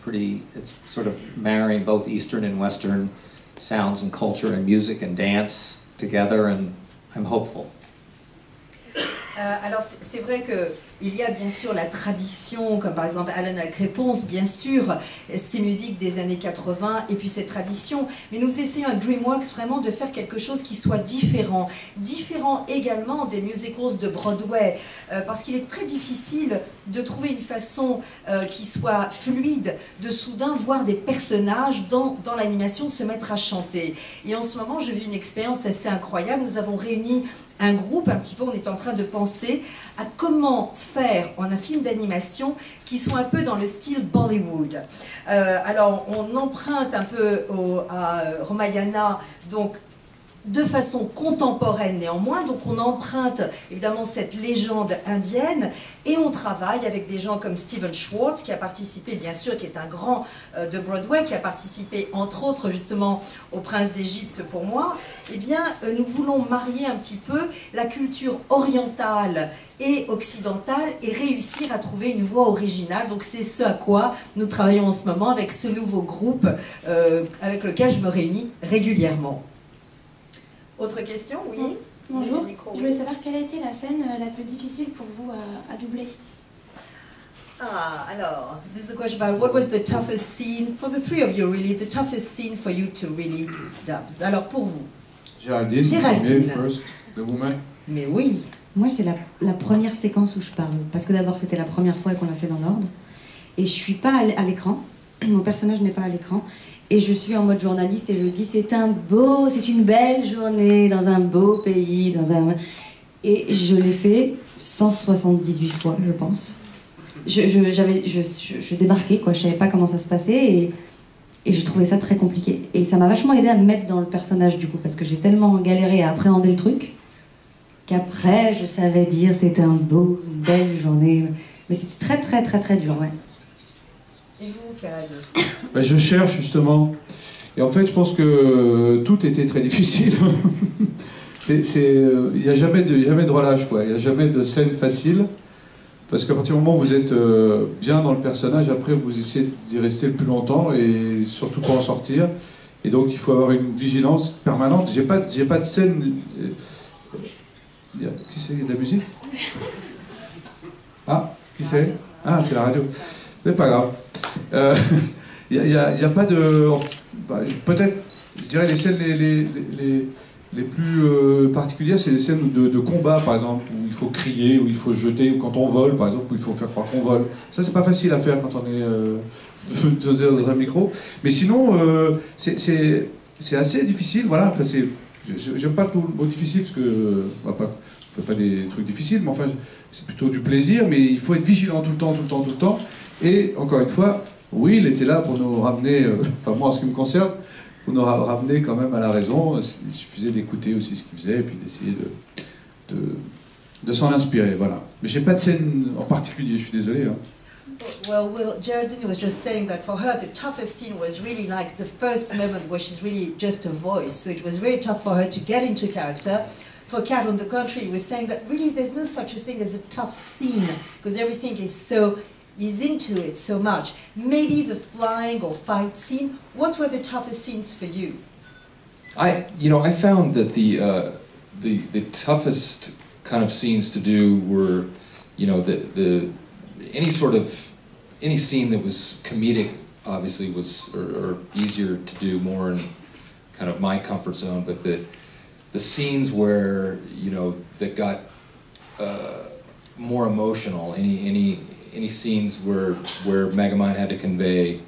sort of marrying both Eastern and Western sounds and culture and music and dance together, and I'm hopeful. Alors c'est vrai qu'il y a bien sûr la tradition, comme par exemple Alan Alcréponce, bien sûr, ces musiques des années 80, et puis cette tradition, mais nous essayons à DreamWorks vraiment de faire quelque chose qui soit différent également des musicals de Broadway, parce qu'il est très difficile de trouver une façon qui soit fluide, de soudain voir des personnages dans l'animation se mettre à chanter. Et en ce moment, je vis une expérience assez incroyable. Nous avons réuni un groupe, un petit peu, on est en train de penser à comment faire en un film d'animation qui soit un peu dans le style Bollywood. Alors, on emprunte un peu à Ramayana, donc de façon contemporaine néanmoins, donc on emprunte évidemment cette légende indienne et on travaille avec des gens comme Stephen Schwartz qui a participé bien sûr, qui est un grand de Broadway, qui a participé entre autres justement au Prince d'Égypte pour moi. Eh bien nous voulons marier un petit peu la culture orientale et occidentale et réussir à trouver une voix originale. Donc c'est ce à quoi nous travaillons en ce moment avec ce nouveau groupe avec lequel je me réunis régulièrement. Autre question, oui. Bonjour, je voulais savoir quelle a été la scène la plus difficile pour vous à doubler. Alors, this is a question about what was the toughest scene, for the three of you really, the toughest scene for you to really dub. Alors pour vous. Géraldine. First, the woman. Mais oui. Moi c'est la première séquence où je parle, parce que d'abord c'était la première fois qu'on l'a fait dans l'ordre, et je suis pas à l'écran, mon personnage n'est pas à l'écran. Et je suis en mode journaliste et je dis c'est une belle journée dans un beau pays, et je l'ai fait 178 fois, je pense. Je débarquais, quoi, je savais pas comment ça se passait et je trouvais ça très compliqué. Et ça m'a vachement aidé à me mettre dans le personnage du coup, parce que j'ai tellement galéré à appréhender le truc qu'après je savais dire c'était une belle journée. Mais c'était très très très très dur, ouais. Et vous, Cad? Je cherche justement. Et en fait, je pense que tout était très difficile. Il n'y a jamais de relâche, quoi. Il n'y a jamais de scène facile. Parce qu'à partir du moment où vous êtes bien dans le personnage, après vous essayez d'y rester le plus longtemps et surtout pour en sortir. Et donc il faut avoir une vigilance permanente. J'ai pas de scène. Qui c'est? Il y a de la musique? Ah, qui c'est? Ah, c'est la radio. C'est pas grave. Il n'y a pas de... Peut-être, je dirais, les scènes les plus particulières, c'est les scènes de combat, par exemple, où il faut crier, où il faut se jeter, ou quand on vole, par exemple, où il faut faire croire qu'on vole. Ça, c'est pas facile à faire quand on est dans un micro. Mais sinon, c'est assez difficile, voilà. Enfin, j'aime pas le mot difficile, parce que on fait pas des trucs difficiles, mais enfin, c'est plutôt du plaisir, mais il faut être vigilant tout le temps. Et, encore une fois, Will était là pour nous ramener, enfin moi en ce qui me concerne, pour nous ramener quand même à la raison. Il suffisait d'écouter aussi ce qu'il faisait et puis d'essayer de s'en inspirer, voilà. Mais j'ai pas de scène en particulier, je suis désolé. Hein. Well, Geraldine was just saying that for her the toughest scene was really like the first moment where she's really just a voice. So it was very tough for her to get into character. For Cat on the contrary, was saying that really there's no such a thing as a tough scene because everything is into it so much. Maybe the flying or fight scene. What were the toughest scenes for you? I found that the toughest kind of scenes to do were, any scene that was comedic obviously was or easier to do, more in kind of my comfort zone, but the scenes where that got more emotional, any scenes where Megamind had to convey,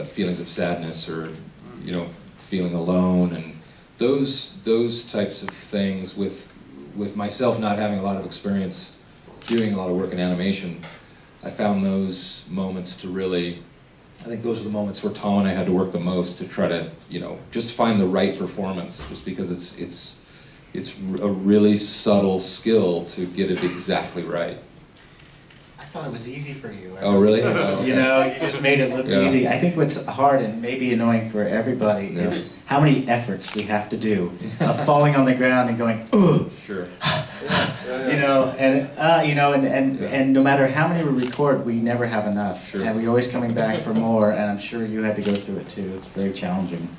feelings of sadness or, feeling alone, and those types of things with myself not having a lot of experience doing a lot of work in animation, I found those moments to really, I think those are the moments where Tom and I had to work the most to try to, just find the right performance, just because it's a really subtle skill to get it exactly right. I thought it was easy for you. Oh, really? Oh, okay. You just made it look easy. I think what's hard and maybe annoying for everybody is how many efforts we have to do of falling on the ground and going, ugh. Sure. And no matter how many we record, we never have enough. Sure. And we're always coming back for more, and I'm sure you had to go through it too. It's very challenging.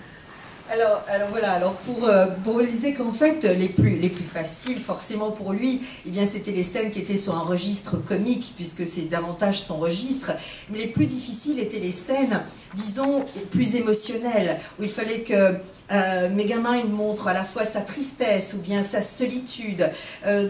Alors voilà, alors pour réaliser qu'en fait les plus faciles forcément pour lui, eh bien c'était les scènes qui étaient sur un registre comique puisque c'est davantage son registre, mais les plus difficiles étaient les scènes, disons, plus émotionnelles où il fallait que Megamind montre à la fois sa tristesse ou bien sa solitude.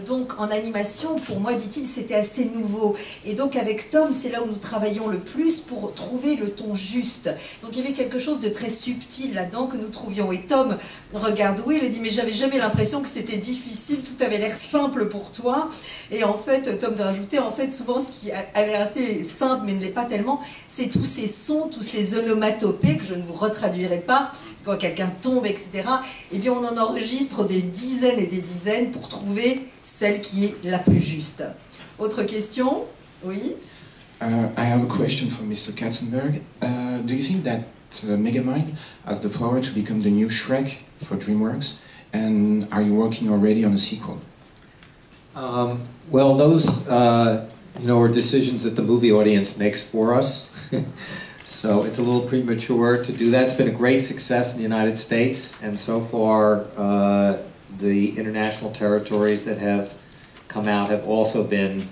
Donc en animation, pour moi, dit-il, c'était assez nouveau. Et donc avec Tom, c'est là où nous travaillons le plus pour trouver le ton juste. Donc il y avait quelque chose de très subtil là-dedans que nous trouvions. Et Tom regarde Will et dit « Mais j'avais jamais l'impression que c'était difficile, tout avait l'air simple pour toi. » Et en fait, Tom de rajouter, en fait, souvent ce qui a l'air assez simple mais ne l'est pas tellement, c'est tous ces sons, tous ces onomatopées que je ne vous retraduirai pas. Quand quelqu'un tombe, etc., eh bien on en enregistre des dizaines et des dizaines pour trouver celle qui est la plus juste. Autre question? Oui? I have a question for Mr. Katzenberg. Do you think that Megamind has the power to become the new Shrek for DreamWorks? And are you working already on a sequel? Well, those are decisions that the movie audience makes for us. So it's a little premature to do that. It's been a great success in the United States, and so far the international territories that have come out have also been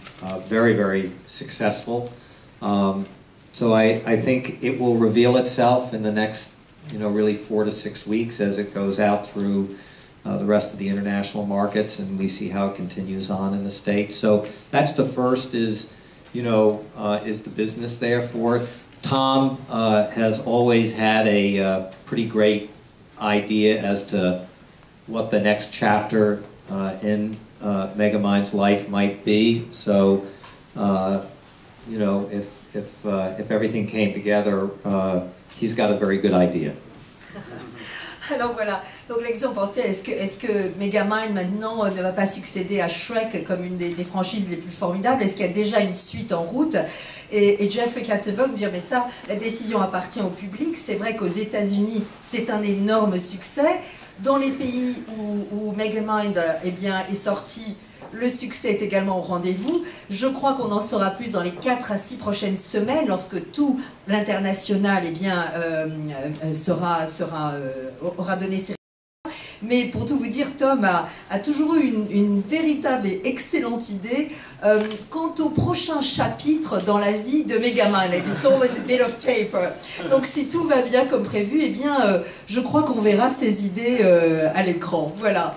very, very successful. So I think it will reveal itself in the next, really 4 to 6 weeks as it goes out through the rest of the international markets, and we see how it continues on in the States. So that's the first is the business there for it. Tom has always had a pretty great idea as to what the next chapter in Megamind's life might be. So, if everything came together, he's got a very good idea. Alors voilà, donc l'exemple porté, est-ce que Megamind maintenant ne va pas succéder à Shrek comme une des franchises les plus formidables? Est-ce qu'il y a déjà une suite en route? Et Jeffrey Katzenberg vous dire, mais ça, la décision appartient au public. C'est vrai qu'aux États-Unis, c'est un énorme succès. Dans les pays où Megamind est sorti, le succès est également au rendez-vous. Je crois qu'on en saura plus dans les 4 à 6 prochaines semaines, lorsque tout l'international aura donné ses résultats. Mais pour tout vous dire, Tom a toujours eu une véritable et excellente idée quant au prochain chapitre dans la vie de Megamind. It's all a bit of paper. Donc si tout va bien comme prévu, eh bien, je crois qu'on verra ces idées à l'écran. Voilà.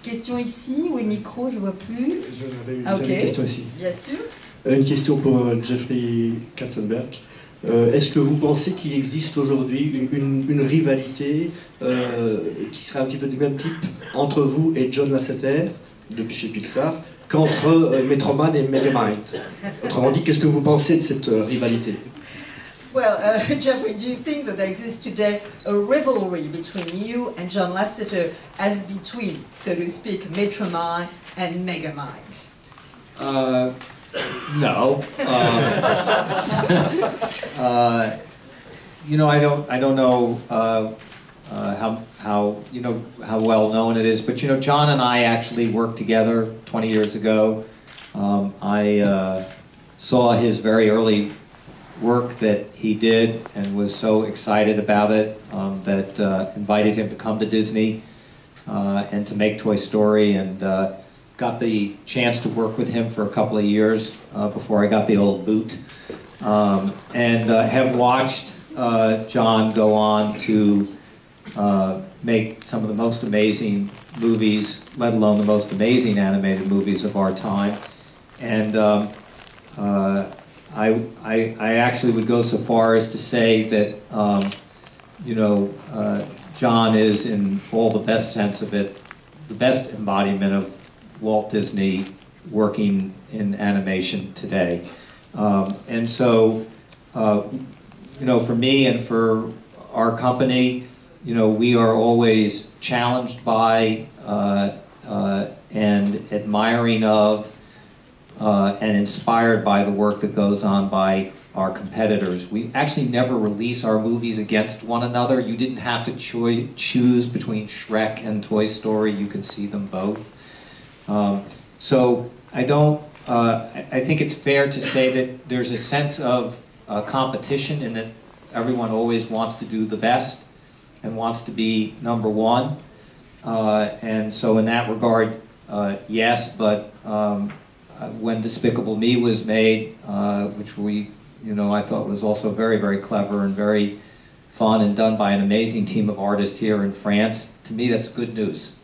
Question ici, oui, micro, je ne vois plus. J'avais une question ici. Bien sûr. Une question pour Jeffrey Katzenberg. Est-ce que vous pensez qu'il existe aujourd'hui une rivalité qui serait un petit peu du même type entre vous et John Lasseter, depuis chez Pixar, qu'entre Metroman et Megamind? Autrement dit, qu'est-ce que vous pensez de cette rivalité? Well, Jeffrey, do you think that there exists today a rivalry between you and John Lasseter as between, so to speak, Metroman and Megamind? No. You know, I don't know how well known it is, but you know, John and I actually worked together 20 years ago. I saw his very early work that he did and was so excited about it that invited him to come to Disney and to make Toy Story, and got the chance to work with him for a couple of years before I got the old boot, and have watched John go on to make some of the most amazing movies, let alone the most amazing animated movies of our time. And I actually would go so far as to say that, you know, John is, in all the best sense of it, the best embodiment of Walt Disney working in animation today. And so, you know, for me and for our company, you know, we are always challenged by and admiring of and inspired by the work that goes on by our competitors. We actually never release our movies against one another. You didn't have to choose between Shrek and Toy Story. You could see them both. So I think it's fair to say that there's a sense of competition in that everyone always wants to do the best and wants to be number one. And so in that regard, yes, but when Despicable Me was made, which I thought was also very, very clever and very fun and done by an amazing team of artists here in France, to me that's good news.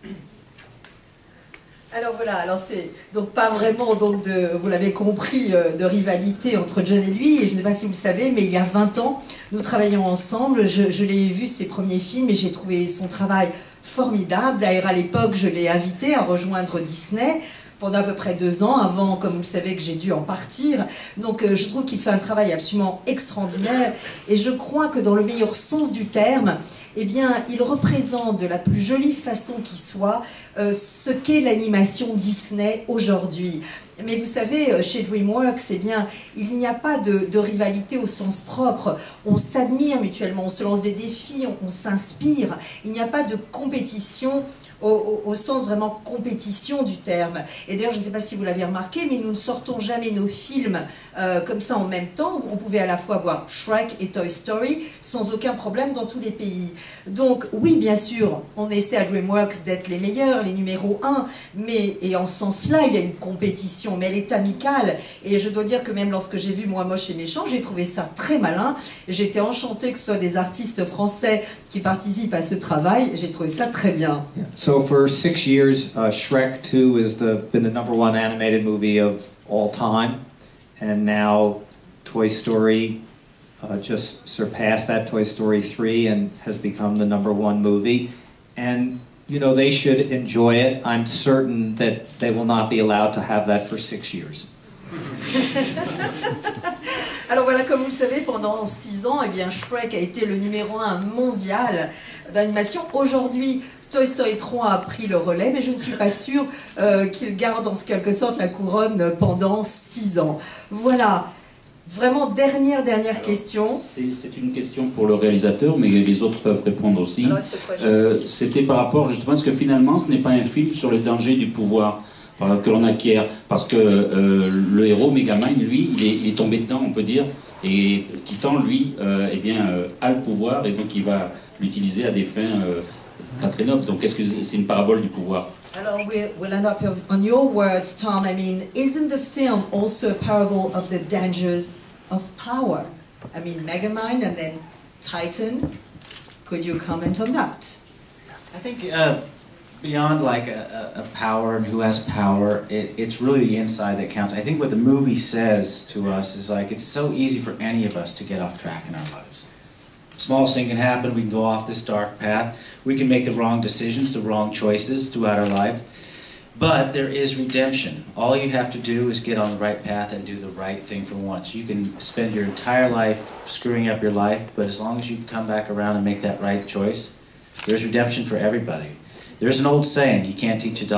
Alors voilà, alors c'est donc pas vraiment, donc vous l'avez compris, de rivalité entre John et lui, et je ne sais pas si vous le savez, mais il y a 20 ans, nous travaillions ensemble, je l'ai vu ses premiers films et j'ai trouvé son travail formidable. D'ailleurs à l'époque, je l'ai invité à rejoindre Disney pendant à peu près 2 ans, avant, comme vous le savez, que j'ai dû en partir. Donc je trouve qu'il fait un travail absolument extraordinaire, et je crois que dans le meilleur sens du terme, eh bien, il représente de la plus jolie façon qui soit ce qu'est l'animation Disney aujourd'hui. Mais vous savez, chez DreamWorks, eh bien, il n'y a pas de rivalité au sens propre. On s'admire mutuellement, on se lance des défis, on s'inspire. Il n'y a pas de compétition au sens vraiment compétition du terme. Et d'ailleurs, je ne sais pas si vous l'avez remarqué, mais nous ne sortons jamais nos films comme ça en même temps. On pouvait à la fois voir Shrek et Toy Story sans aucun problème dans tous les pays. Donc oui, bien sûr, on essaie à DreamWorks d'être les meilleurs, les numéros 1, et en ce sens-là, il y a une compétition, mais elle est amicale. Et je dois dire que même lorsque j'ai vu Moi Moche et Méchant, j'ai trouvé ça très malin. J'étais enchantée que ce soit des artistes français qui participent à ce travail. J'ai trouvé ça très bien. So for 6 years, Shrek 2 has been the #1 animated movie of all time, and now Toy Story just surpassed that, Toy Story 3, and has become the #1 movie. And you know, they should enjoy it. I'm certain that they will not be allowed to have that for 6 years. Alors voilà, comme vous le savez, pendant 6 ans, eh bien, Shrek a été le numéro 1 mondial d'animation. Aujourd'hui, Toy Story 3 a pris le relais, mais je ne suis pas sûre qu'il garde en quelque sorte la couronne pendant 6 ans. Voilà. Vraiment, dernière question. C'est une question pour le réalisateur, mais les autres peuvent répondre aussi. C'était par rapport justement à ce que finalement, ce n'est pas un film sur le danger du pouvoir. que l'on acquiert. Parce que le héros, Megamind, lui, il est tombé dedans, on peut dire, et Titan, lui, eh bien, a le pouvoir, et donc il va l'utiliser à des fins pas très nobles. Donc est-ce que c'est une parabole du pouvoir? Alors, we'll end up on your words, Tom. I mean, isn't the film also a parable of the dangers of power? I mean, Megamind and then Titan. Could you comment on that? I think beyond like a power and who has power, it's really the inside that counts. I think what the movie says to us is like it's so easy for any of us to get off track in our lives. Smallest thing can happen, we can go off this dark path. We can make the wrong decisions, the wrong choices throughout our life. But there is redemption. All you have to do is get on the right path and do the right thing for once. You can spend your entire life screwing up your life, but as long as you come back around and make that right choice, there's redemption for everybody. There's an old saying, you can't teach an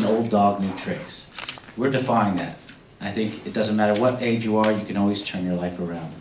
old dog new tricks. We're defying that. I think it doesn't matter what age you are, you can always turn your life around.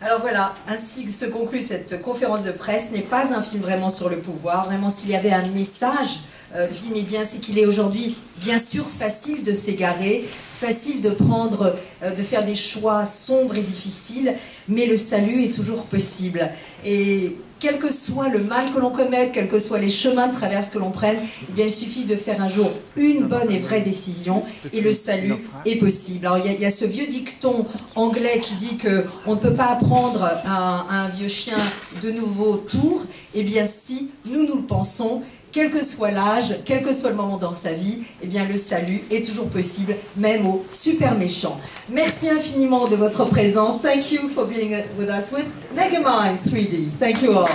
Alors voilà, ainsi se conclut cette conférence de presse. N'est pas un film vraiment sur le pouvoir. Vraiment, s'il y avait un message, le film est bien, c'est qu'il est aujourd'hui, bien sûr, facile de s'égarer, facile de prendre, de faire des choix sombres et difficiles, mais le salut est toujours possible. Et quel que soit le mal que l'on commette, quels que soient les chemins de traverse que l'on prenne, eh bien, il suffit de faire un jour une bonne et vraie décision et le salut est possible. Alors il y a ce vieux dicton anglais qui dit qu'on ne peut pas apprendre à un vieux chien de nouveaux tours. Eh bien si nous le pensons, quel que soit l'âge, quel que soit le moment dans sa vie, eh bien le salut est toujours possible, même aux super méchants. Merci infiniment de votre présence. Thank you for being with us with Megamind 3D. Thank you all.